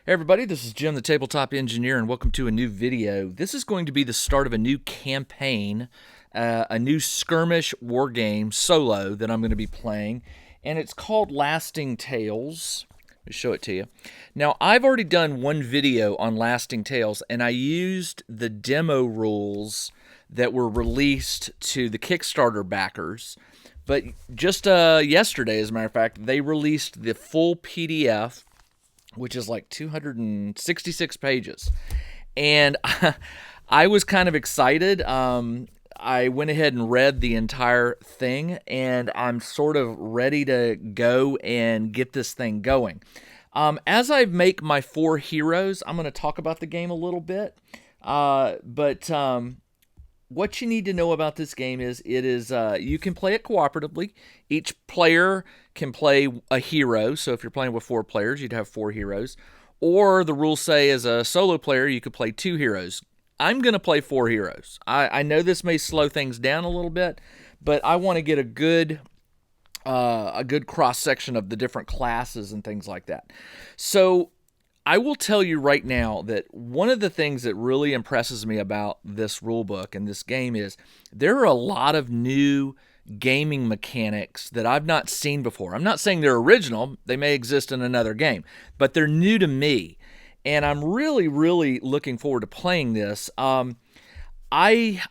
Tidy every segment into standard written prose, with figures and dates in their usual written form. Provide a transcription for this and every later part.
Hey everybody, this is Jim the Tabletop Engineer and welcome to a new video. This is going to be the start of a new campaign, a new skirmish war game solo that I'm going to be playing, and it's called Lasting Tales. Let me show it to you. Now, I've already done one video on Lasting Tales, and I used the demo rules that were released to the Kickstarter backers. But just yesterday, as a matter of fact, they released the full PDF, which is like 266 pages. And I was kind of excited. I went ahead and read the entire thing, and I'm sort of ready to go and get this thing going. As I make my 4 heroes, I'm going to talk about the game a little bit. But what you need to know about this game is you can play it cooperatively. Each player can play a hero. So if you're playing with 4 players, you'd have 4 heroes. Or the rules say as a solo player, you could play 2 heroes. I'm going to play 4 heroes. I know this may slow things down a little bit, but I want to get a good cross section of the different classes and things like that. So I will tell you right now that one of the things that really impresses me about this rule book and this game is there are a lot of new gaming mechanics that I've not seen before. I'm not saying they're original. They may exist in another game, but they're new to me. And I'm really, really looking forward to playing this. I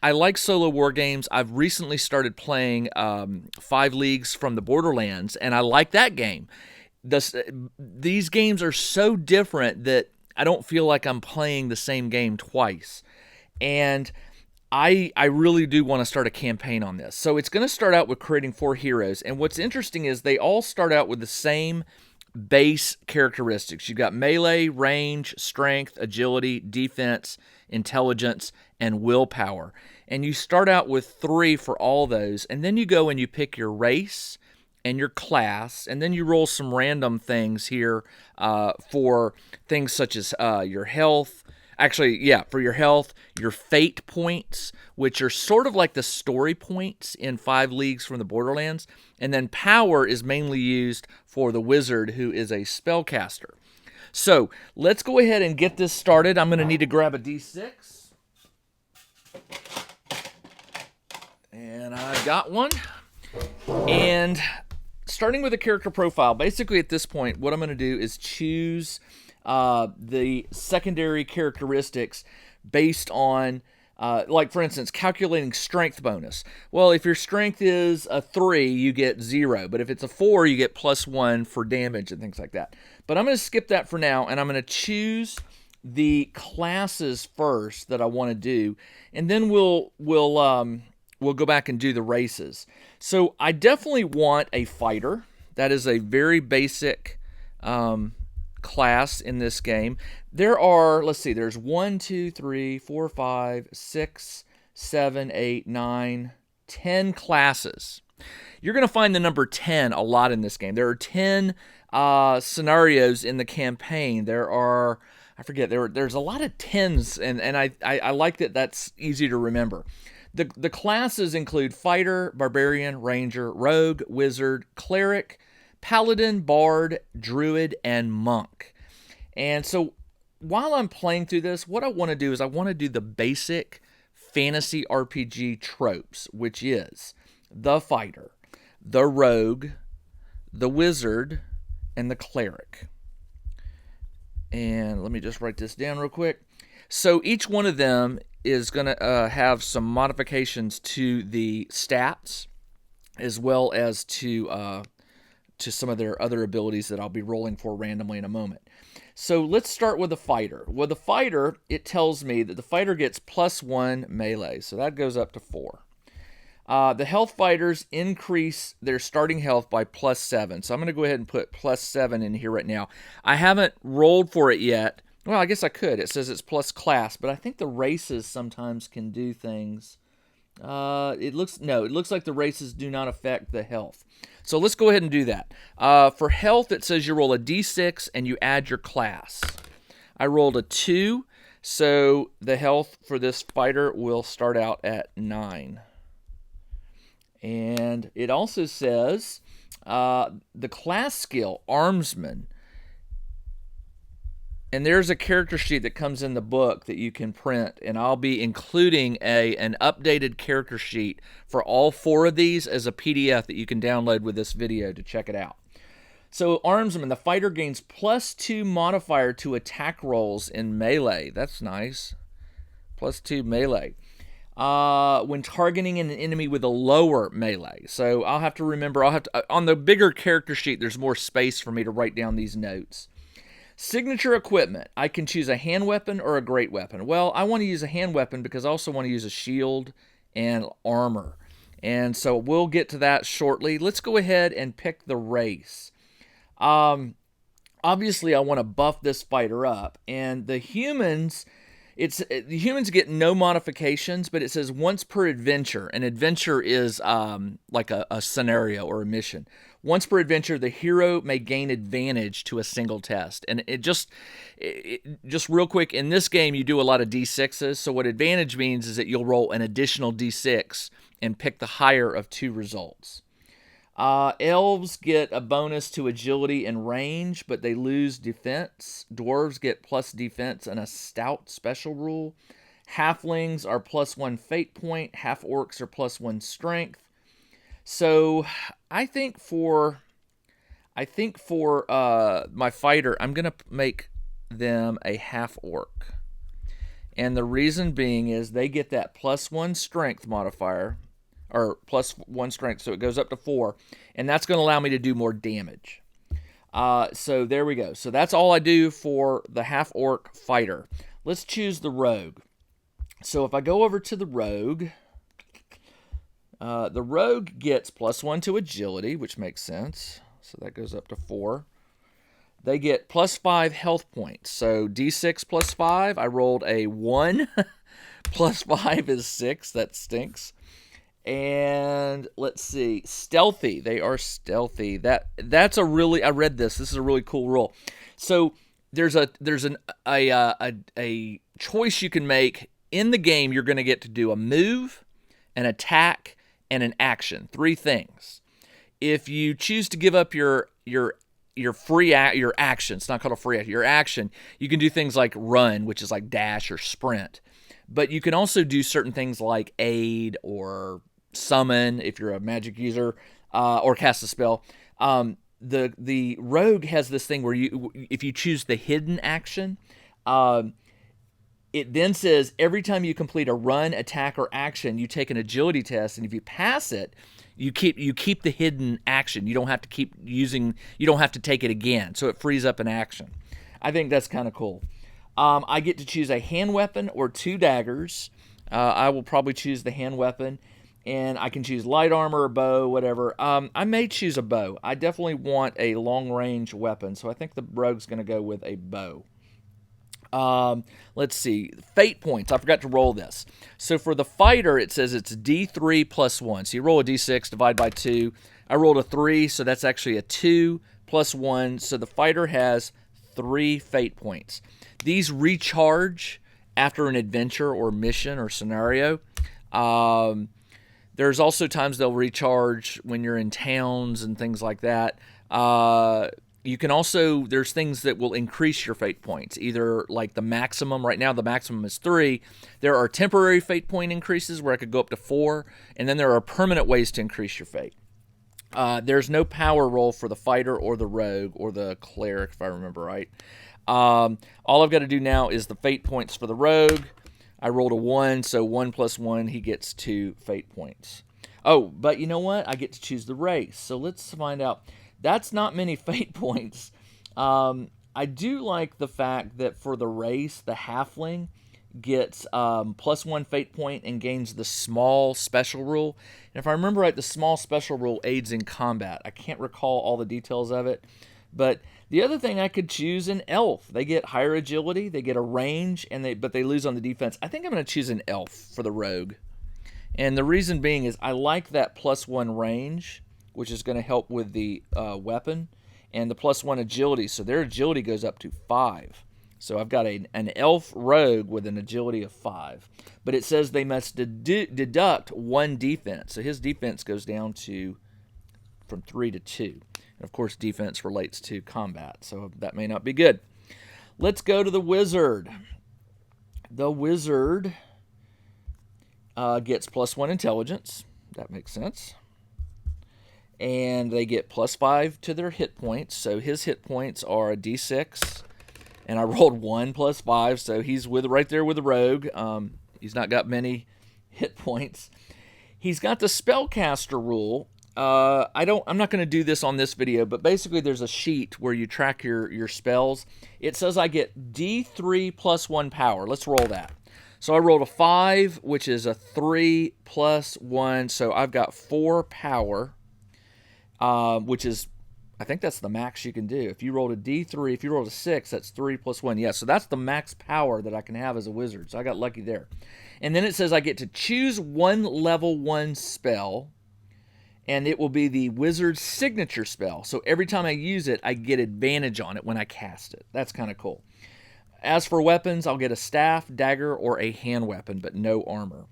like solo war games. I've recently started playing 5 Leagues from the Borderlands, and I like that game. These games are so different that I don't feel like I'm playing the same game twice. And I really do want to start a campaign on this. So it's going to start out with creating 4 heroes. And what's interesting is they all start out with the same base characteristics. You've got melee, range, strength, agility, defense, intelligence, and willpower. And you start out with 3 for all those. And then you go and you pick your race and your class, and then you roll some random things here for things such as your health. Actually, yeah, for your health, your fate points, which are sort of like the story points in 5 Leagues from the Borderlands. And then power is mainly used for the wizard, who is a spellcaster. So let's go ahead and get this started. I'm going to need to grab a d6. And I've got one. And starting with a character profile, basically at this point, what I'm going to do is choose the secondary characteristics based on, like for instance, calculating strength bonus. Well, if your strength is a 3, you get 0. But if it's a 4, you get +1 for damage and things like that. But I'm going to skip that for now, and I'm going to choose the classes first that I want to do, and then we'll go back and do the races. So I definitely want a fighter. That is a very basic class in this game. There are, let's see, there's 1, 2, 3, 4, 5, 6, 7, 8, 9, 10 classes. You're going to find the number 10 a lot in this game. There are 10 scenarios in the campaign. There are, I forget, there's a lot of 10s, and I like that that's easy to remember. The classes include fighter, barbarian, ranger, rogue, wizard, cleric, paladin, bard, druid, and monk. And so while I'm playing through this, what I want to do is I want to do the basic fantasy RPG tropes, which is the fighter, the rogue, the wizard, and the cleric. And let me just write this down real quick. So each one of them is going to have some modifications to the stats, as well as to some of their other abilities that I'll be rolling for randomly in a moment. So let's start with the fighter. With the fighter, it tells me that the fighter gets +1 melee, so that goes up to 4. The health fighters increase their starting health by +7, so I'm going to go ahead and put +7 in here right now. I haven't rolled for it yet. Well, I guess I could. It says it's plus class, but I think the races sometimes can do things. It looks like the races do not affect the health. So let's go ahead and do that. For health, it says you roll a d6 and you add your class. I rolled a 2, so the health for this fighter will start out at 9. And it also says the class skill, Armsman, And there's a character sheet that comes in the book that you can print, and I'll be including an updated character sheet for all 4 of these as a PDF that you can download with this video to check it out. So armsman, the fighter gains +2 modifier to attack rolls in melee. That's nice. +2 melee. When targeting an enemy with a lower melee. So I'll have to remember, on the bigger character sheet, there's more space for me to write down these notes. Signature equipment. I can choose a hand weapon or a great weapon. Well, I want to use a hand weapon because I also want to use a shield and armor. And so we'll get to that shortly. Let's go ahead and pick the race. Obviously, I want to buff this fighter up. And the humans, the humans get no modifications, but it says once per adventure. An adventure is like a scenario or a mission. Once per adventure, the hero may gain advantage to a single test. And just real quick, in this game, you do a lot of D6s. So what advantage means is that you'll roll an additional D6 and pick the higher of 2 results. Elves get a bonus to agility and range, but they lose defense. Dwarves get plus defense and a stout special rule. Halflings are +1 fate point. Half orcs are +1 strength. So I think for my fighter, I'm gonna make them a half orc, and the reason being is they get that +1 strength modifier, or +1 strength, so it goes up to 4, and that's going to allow me to do more damage. So there we go. So that's all I do for the half orc fighter. Let's choose the rogue. So if I go over to the rogue gets +1 to agility, which makes sense. So that goes up to 4. They get +5 health points. So D6 +5. I rolled a 1. +5 is 6. That stinks. And let's see, stealthy. They are stealthy. That's a really, I read this. This is a really cool rule. So there's a choice you can make in the game. You're going to get to do a move, an attack, and an action. 3 things. If you choose to give up your action, it's not called a free action, your action, you can do things like run, which is like dash or sprint. But you can also do certain things like aid or summon if you're a magic user, or cast a spell. The rogue has this thing where if you choose the hidden action, it then says every time you complete a run, attack, or action, you take an agility test, and if you pass it, you keep the hidden action. You don't have to you don't have to take it again, so it frees up an action. I think that's kind of cool. I get to choose a hand weapon or 2 daggers. I will probably choose the hand weapon, and I can choose light armor or bow, whatever. I may choose a bow. I definitely want a long-range weapon, so I think the rogue's going to go with a bow. Let's see. Fate points. I forgot to roll this. So for the fighter, it says it's D3 +1. So you roll a D6, divide by 2. I rolled a 3, so that's actually a 2 +1. So the fighter has 3 fate points. These recharge after an adventure or mission or scenario. There's also times they'll recharge when you're in towns and things like that. You can also, there's things that will increase your fate points, either like the maximum. Right now the maximum is 3. There are temporary fate point increases where I could go up to 4, and then there are permanent ways to increase your fate. There's no power roll for the fighter or the rogue or the cleric, if I remember right. All I've got to do now is the fate points for the rogue. I rolled a 1, so 1 + 1, he gets 2 fate points. Oh, but you know what? I get to choose the race. So let's find out. That's not many fate points. I do like the fact that for the race, the halfling gets +1 fate point and gains the small special rule. And if I remember right, the small special rule aids in combat. I can't recall all the details of it. But the other thing, I could choose an elf. They get higher agility, they get a range, but they lose on the defense. I think I'm going to choose an elf for the rogue. And the reason being is I like that +1 range, which is going to help with the weapon, and the +1 agility. So their agility goes up to 5. So I've got an elf rogue with an agility of 5. But it says they must deduct 1 defense. So his defense goes down from 3 to 2. And of course, defense relates to combat, so that may not be good. Let's go to the wizard. The wizard gets +1 intelligence. That makes sense. And they get +5 to their hit points. So his hit points are a d6. And I rolled 1 + 5, so he's right there with the rogue. He's not got many hit points. He's got the spellcaster rule. I'm not going to do this on this video, but basically there's a sheet where you track your spells. It says I get D3 +1 power. Let's roll that. So I rolled a 5, which is a 3 + 1, so I've got 4 power, which is, I think that's the max you can do. If you rolled a D3, if you rolled a 6, that's 3 + 1. Yeah, so that's the max power that I can have as a wizard, so I got lucky there. And then it says I get to choose one level 1 spell, and it will be the wizard's signature spell. So every time I use it, I get advantage on it when I cast it. That's kind of cool. As for weapons, I'll get a staff, dagger, or a hand weapon, but no armor.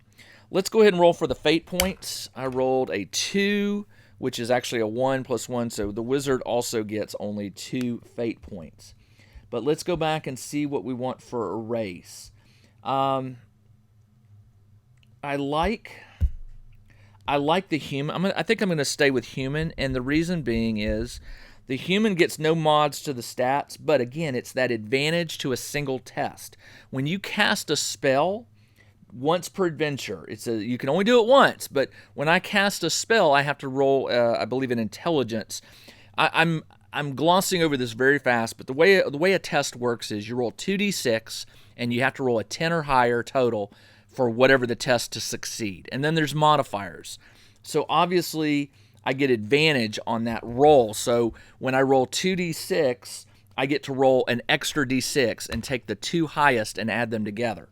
Let's go ahead and roll for the fate points. I rolled a 2, which is actually a 1 + 1, so the wizard also gets only 2 fate points. But let's go back and see what we want for a race. I like the human. I think I'm going to stay with human, and the reason being is the human gets no mods to the stats, but again, it's that advantage to a single test. When you cast a spell once per adventure, you can only do it once, but when I cast a spell, I have to roll, I believe, an intelligence. I'm glossing over this very fast, but the way a test works is you roll 2d6, and you have to roll a 10 or higher total for whatever the test to succeed. And then there's modifiers. So obviously, I get advantage on that roll. So when I roll 2d6, I get to roll an extra d6 and take the 2 highest and add them together.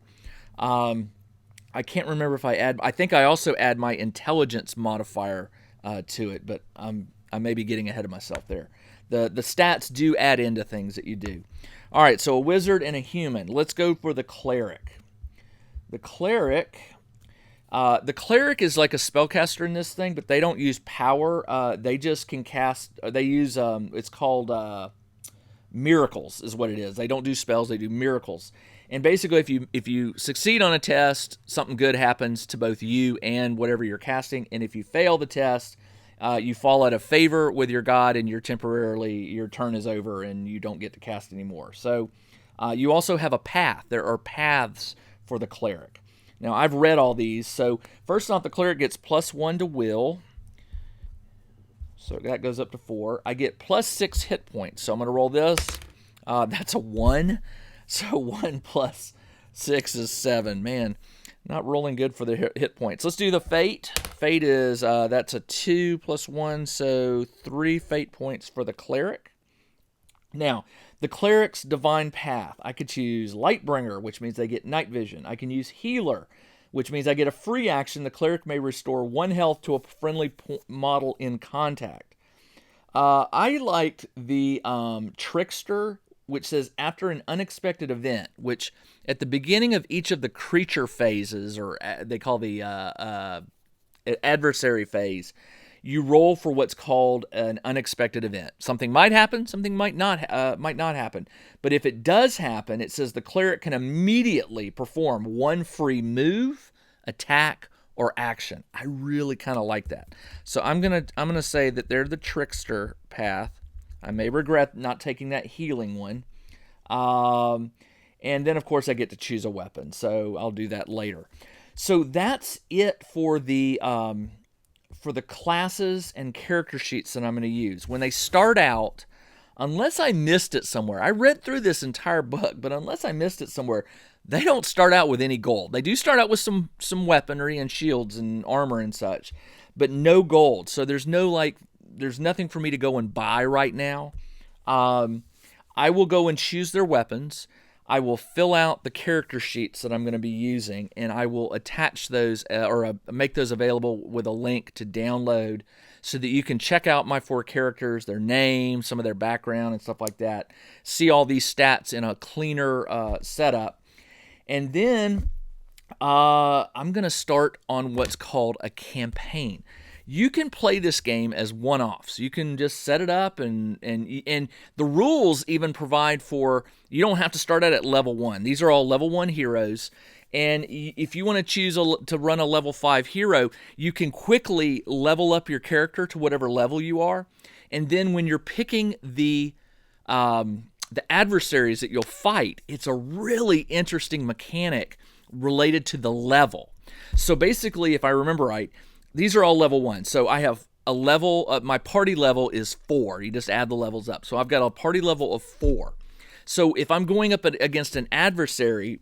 I can't remember if I think I also add my intelligence modifier to it, but I may be getting ahead of myself there. The stats do add into things that you do. All right, so a wizard and a human. Let's go for the cleric. The cleric is like a spellcaster in this thing, but they don't use power. They just can cast. They use it's called miracles, is what it is. They don't do spells; they do miracles. And basically, if you succeed on a test, something good happens to both you and whatever you're casting. And if you fail the test, you fall out of favor with your god, and your turn is over, and you don't get to cast anymore. So you also have a path. There are paths for the cleric. Now, I've read all these. So first off, the cleric gets +1 to will. So that goes up to 4. I get +6 hit points. So I'm going to roll this. That's a 1. So 1 + 6 is 7. Man, not rolling good for the hit points. Let's do the fate. Fate is, that's a 2 + 1, so 3 fate points for the cleric. Now, the cleric's divine path. I could choose Lightbringer, which means they get night vision. I can use Healer, which means I get a free action. The cleric may restore 1 health to a friendly model in contact. I liked the Trickster, which says after an unexpected event, which at the beginning of each of the creature phases, or they call the adversary phase, you roll for what's called an unexpected event. Something might happen, something might not happen. But if it does happen, it says the cleric can immediately perform 1 free move, attack, or action. I really kind of like that. So I'm gonna say that they're the trickster path. I may regret not taking that healing one. And then, of course, I get to choose a weapon. So I'll do that later. So that's it for the classes and character sheets that I'm going to use. When they start out, unless I missed it somewhere, I read through this entire book, but unless I missed it somewhere, they don't start out with any gold. They do start out with some weaponry and shields and armor and such, but no gold. So there's nothing for me to go and buy right now. I will go and choose their weapons. I will fill out the character sheets that I'm going to be using, and I will attach those or make those available with a link to download so that you can check out my 4 characters, their names, some of their background and stuff like that. See all these stats in a cleaner setup. And then I'm going to start on what's called a campaign. you can play this game as one-offs. You can just set it up, and the rules even provide for, you don't have to start out at level 1. These are all level 1 heroes, and if you want to choose to run a level 5 hero, you can quickly level up your character to whatever level you are, and then when you're picking the adversaries that you'll fight, it's a really interesting mechanic related to the level. So basically, if I remember right, these are all level 1. So I have a level, my party level is 4. You just add the levels up. So I've got a party level of 4. So if I'm going up against an adversary,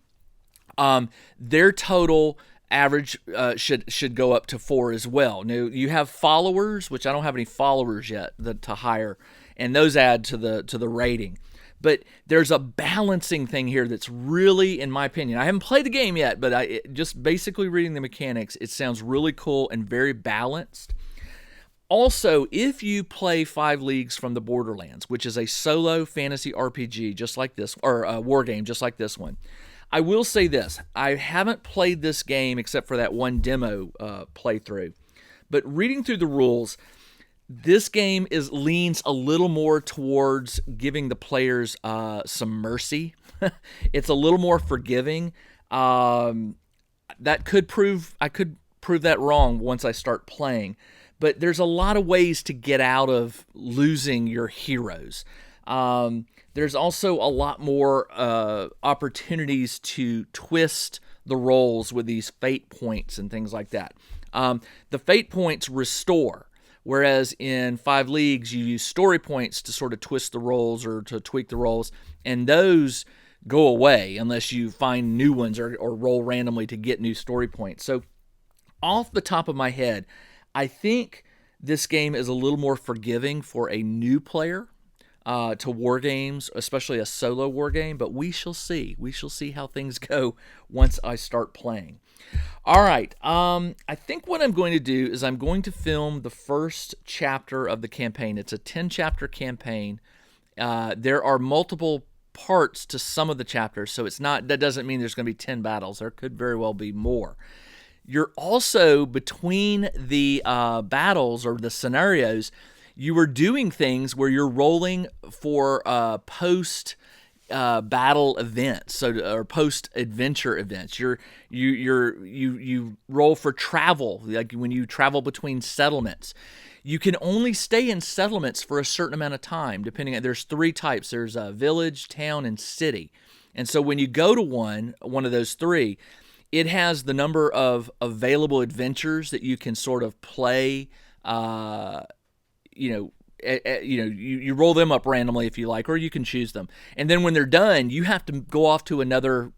their total average should go up to 4 as well. Now, you have followers, which I don't have any followers yet to hire, and those add to the rating. But there's a balancing thing here that's really, in my opinion, I haven't played the game yet, but just basically reading the mechanics, it sounds really cool and very balanced. Also, if you play 5 Leagues from the Borderlands, which is a solo fantasy RPG just like this, or a war game just like this one, I will say this: I haven't played this game except for that one demo playthrough, but reading through the rules, this game leans a little more towards giving the players some mercy. It's a little more forgiving. I could prove that wrong once I start playing. But there's a lot of ways to get out of losing your heroes. There's also a lot more opportunities to twist the roles with these fate points and things like that. The fate points restore. Whereas in 5 Leagues, you use story points to sort of twist the roles or to tweak the roles, and those go away unless you find new ones or roll randomly to get new story points. So off the top of my head, I think this game is a little more forgiving for a new player to war games, especially a solo war game, but we shall see. We shall see how things go once I start playing. All right, I think what I'm going to do is I'm going to film the first chapter of the campaign. It's a 10-chapter campaign. There are multiple parts to some of the chapters, so that doesn't mean there's going to be 10 battles. There could very well be more. You're also, between the battles or the scenarios, you are doing things where you're rolling for post battle events, or post adventure events. You roll for travel, like when you travel between settlements. You can only stay in settlements for a certain amount of time, depending on, there's 3 types. There's a village, town, and city. And so when you go to one of those 3, it has the number of available adventures that you can sort of play. You roll them up randomly if you like, or you can choose them. And then when they're done, you have to go off to another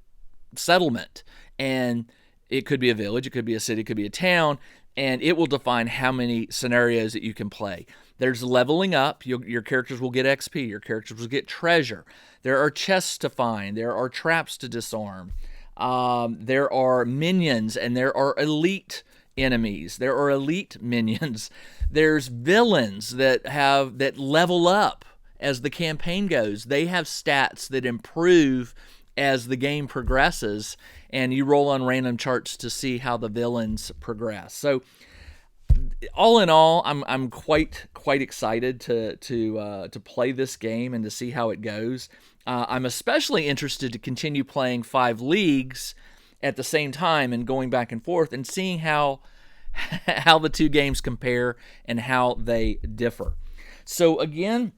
settlement. And it could be a village, it could be a city, it could be a town, and it will define how many scenarios that you can play. There's leveling up. Your characters will get XP. Your characters will get treasure. There are chests to find. There are traps to disarm. There are minions, and there are elite enemies. There are elite minions. There's villains that level up as the campaign goes. They have stats that improve as the game progresses, and you roll on random charts to see how the villains progress. So, all in all, I'm quite excited to play this game and to see how it goes. I'm especially interested to continue playing 5 Leagues at the same time and going back and forth and seeing how the 2 games compare and how they differ. So again,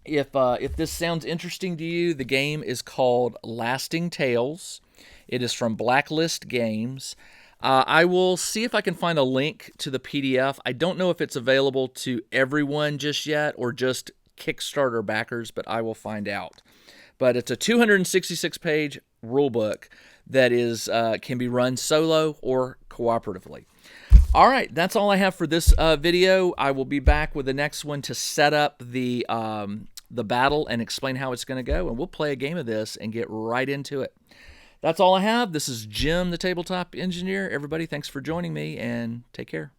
if this sounds interesting to you, the game is called Lasting Tales. It is from Blacklist Games. I will see if I can find a link to the PDF. I don't know if it's available to everyone just yet or just Kickstarter backers, but I will find out. But it's a 266-page rulebook that can be run solo or cooperatively. All right, that's all I have for this video. I will be back with the next one to set up the battle and explain how it's going to go, and we'll play a game of this and get right into it. That's all I have. This is Jim, the Tabletop Engineer. Everybody, thanks for joining me, and take care.